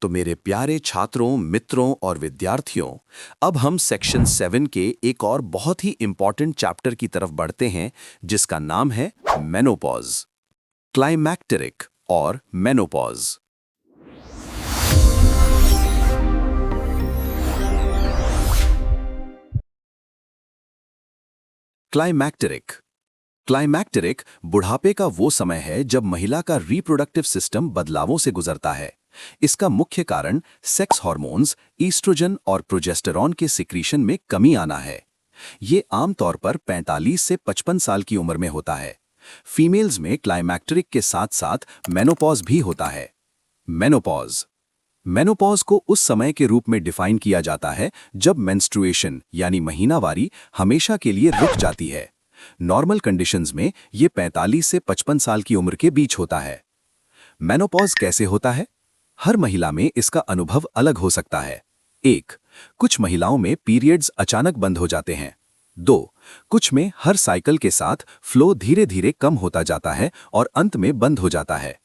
तो मेरे प्यारे छात्रों, मित्रों और विद्यार्थियों, अब हम सेक्शन 7 के एक और बहुत ही इंपॉर्टेंट चैप्टर की तरफ बढ़ते हैं जिसका नाम है मेनोपॉज, क्लाइमैक्टेरिक और मेनोपॉज। क्लाइमैक्टेरिक बुढ़ापे का वो समय है जब महिला का रिप्रोडक्टिव सिस्टम बदलावों से गुजरता है। इसका मुख्य कारण सेक्स हार्मोन्स, ईस्ट्रोजन और प्रोजेस्टेरॉन के सिक्रीशन में कमी आना है। ये आमतौर पर 45 से 55 साल की उम्र में होता है। फीमेल्स में क्लाइमैक्टेरिक के साथ साथ मेनोपॉज भी होता है। मेनोपॉज को उस समय के रूप में डिफाइन किया जाता है जब मेंस्ट्रुएशन यानी महीनावारी हमेशा के लिए रुक जाती है। नॉर्मल कंडीशंस में ये 45 से 55 साल की उम्र के बीच होता है। मेनोपॉज कैसे होता है? हर महिला में इसका अनुभव अलग हो सकता है। 1. कुछ महिलाओं में पीरियड्स अचानक बंद हो जाते हैं। 2. कुछ में हर साइकिल के साथ फ्लो धीरे धीरे कम होता जाता है और अंत में बंद हो जाता है।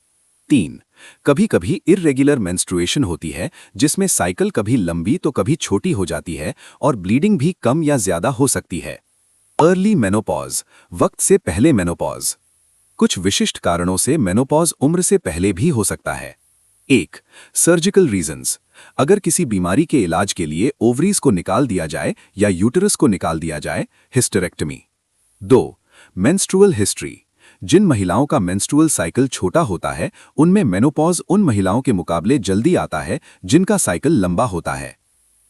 3. कभी-कभी इर्रेगुलर मेंस्ट्रुएशन होती है जिसमें साइकिल कभी लंबी तो कभी छोटी हो जाती है और ब्लीडिंग भी कम या ज्यादा हो सकती है। अर्ली मेनोपॉज, वक्त से पहले मेनोपॉज। कुछ विशिष्ट कारणों से मेनोपॉज उम्र से पहले भी हो सकता है। 1. सर्जिकल रीजंस, अगर किसी बीमारी के इलाज के लिए ओवरीज को निकाल दिया जाए या यूटेरस को निकाल दिया जाए, हिस्टेरेक्टमी। 2. मेंस्ट्रुअल हिस्ट्री, जिन महिलाओं का मेंस्ट्रुअल साइकिल छोटा होता है उनमें मेनोपॉज उन महिलाओं के मुकाबले जल्दी आता है जिनका साइकिल लंबा होता है।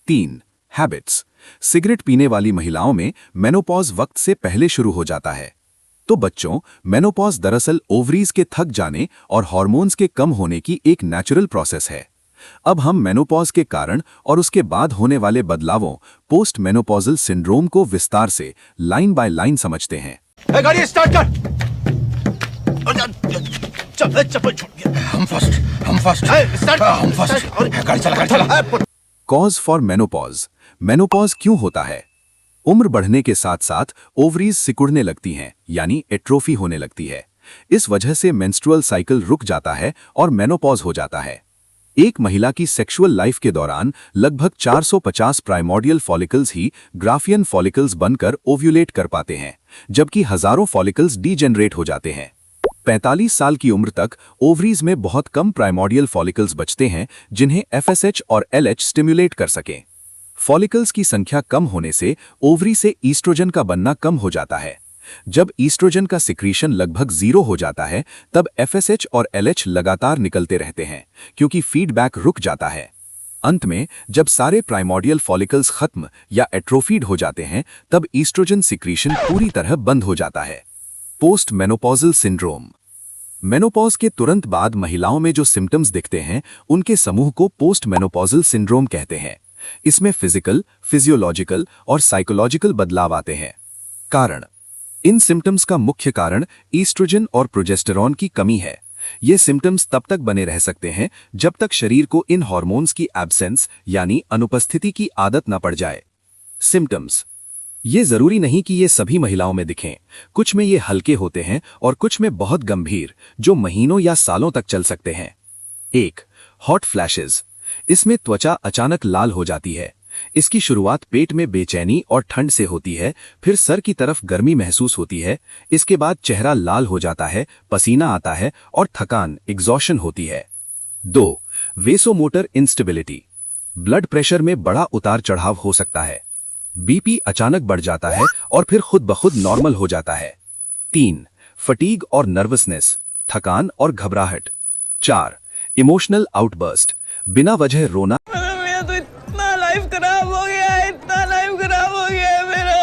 3. हैबिट्स, सिगरेट पीने वाली महिलाओं में मेनोपॉज वक्त से पहले शुरू हो जाता है। तो बच्चों, मेनोपॉज दरअसल ओवरीज के थक जाने और हार्मोन्स के कम होने की एक नेचुरल प्रोसेस है। अब हम मेनोपॉज के कारण और उसके बाद होने वाले बदलावों, पोस्ट मेनोपॉजल सिंड्रोम को विस्तार से लाइन बाय लाइन समझते हैं। गाड़ी स्टार्ट कर। चप्पल छूट गया। हम फर्स्ट। गाड़ी चला। कॉज फॉर मेनोपॉज, मेनोपॉज क्यों होता है? उम्र बढ़ने के साथ साथ ओवरीज सिकुड़ने लगती हैं, यानी एट्रोफी होने लगती है। इस वजह से मेंस्ट्रुअल साइकिल रुक जाता है और मेनोपॉज हो जाता है। एक महिला की सेक्सुअल लाइफ के दौरान लगभग 450 प्राइमोर्डियल फॉलिकल्स ही ग्राफियन फॉलिकल्स बनकर ओव्यूलेट कर पाते हैं, जबकि हजारों फॉलिकल्स डीजेनरेट हो जाते हैं। 45 साल की उम्र तक ओवरीज में बहुत कम प्राइमोर्डियल फॉलिकल्स बचते हैं जिन्हें एफएसएच और एलएच स्टिम्युलेट कर सकें। फॉलिकल्स की संख्या कम होने से ओवरी से ईस्ट्रोजन का बनना कम हो जाता है। जब ईस्ट्रोजन का सिक्रीशन लगभग 0 हो जाता है तब एफएसएच और एलएच लगातार निकलते रहते हैं क्योंकि फीडबैक रुक जाता है। अंत में जब सारे प्राइमोर्डियल फॉलिकल्स खत्म या एट्रोफीड हो जाते हैं तब ईस्ट्रोजन सिक्रीशन पूरी तरह बंद हो जाता है। पोस्ट मेनोपॉजल सिंड्रोम, मेनोपॉज के तुरंत बाद महिलाओं में जो सिम्टम्स दिखते हैं उनके समूह को पोस्ट मेनोपॉजल सिंड्रोम कहते हैं। इसमें फिजिकल, फिजियोलॉजिकल और साइकोलॉजिकल बदलाव आते हैं। कारण, इन सिम्टम्स का मुख्य कारण ईस्ट्रोजन और प्रोजेस्टेरॉन की कमी है। ये सिम्टम्स तब तक बने रह सकते हैं जब तक शरीर को इन हार्मोन्स की एब्सेंस यानी अनुपस्थिति की आदत न पड़ जाए। सिम्टम्स, ये जरूरी नहीं कि ये सभी महिलाओं में दिखें। कुछ में ये हल्के होते हैं और कुछ में बहुत गंभीर, जो महीनों या सालों तक चल सकते हैं। 1. हॉट फ्लैशेस, इसमें त्वचा अचानक लाल हो जाती है। इसकी शुरुआत पेट में बेचैनी और ठंड से होती है, फिर सर की तरफ गर्मी महसूस होती है। इसके बाद चेहरा लाल हो जाता है, पसीना आता है और थकान, एग्जॉशन होती है। 2. वेसोमोटर इंस्टेबिलिटी, ब्लड प्रेशर में बड़ा उतार चढ़ाव हो सकता है। बीपी अचानक बढ़ जाता है और फिर खुद ब खुद नॉर्मल हो जाता है। 3. फटीग और नर्वसनेस, थकान और घबराहट। 4. इमोशनल आउटबर्स्ट, बिना वजह रोना। मेरा तो इतना लाइफ खराब हो गया है, इतना लाइफ खराब हो गया है मेरा।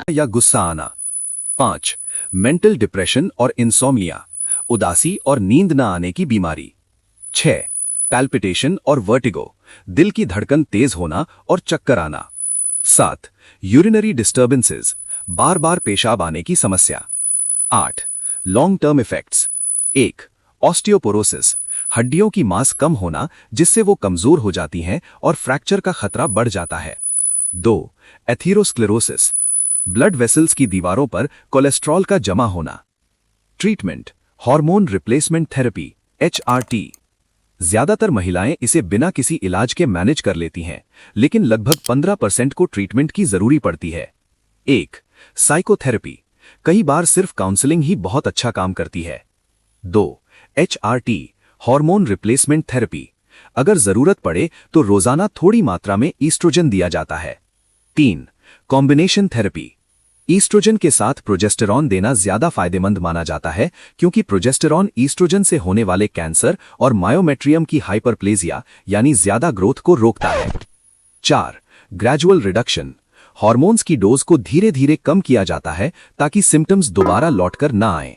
या गुस्सा आना। 5. मेंटल डिप्रेशन और इंसोम्निया, उदासी और नींद न आने की बीमारी। 6. पैल्पिटेशन और वर्टिगो, दिल की धड़कन तेज होना और चक्कर आना। 7. यूरिनरी डिस्टर्बेंसेस, बार बार पेशाब आने की समस्या। 8. Long term effects. 1. ऑस्टियोपोरोसिस, हड्डियों की मांस कम होना जिससे वो कमजोर हो जाती हैं और फ्रैक्चर का खतरा बढ़ जाता है। 2. एथीरोस्क्लेरोसिस, ब्लड वेसल्स की दीवारों पर कोलेस्ट्रॉल का जमा होना। Treatment, hormone replacement therapy, HRT। ज्यादातर महिलाएं इसे बिना किसी इलाज के मैनेज कर लेती हैं, लेकिन लगभग 15% को ट्रीटमेंट की जरूरी पड़ती है। 1. साइकोथेरेपी। कई बार सिर्फ काउंसलिंग ही बहुत अच्छा काम करती है। 2. HRT hormone replacement therapy. अगर जरूरत पड़े तो रोजाना थोड़ी मात्रा में ईस्ट्रोजन दिया जाता है। 3. Combination therapy. ईस्ट्रोजन के साथ प्रोजेस्टेरॉन देना ज्यादा फायदेमंद माना जाता है, क्योंकि प्रोजेस्टेरॉन ईस्ट्रोजन से होने वाले कैंसर और मायोमेट्रियम की हाइपरप्लेजिया यानी ज्यादा ग्रोथ को रोकता है। 4. Gradual reduction. हार्मोन्स की डोज को धीरे धीरे कम किया जाता है ताकि सिम्टम्स दोबारा लौटकर ना आएं।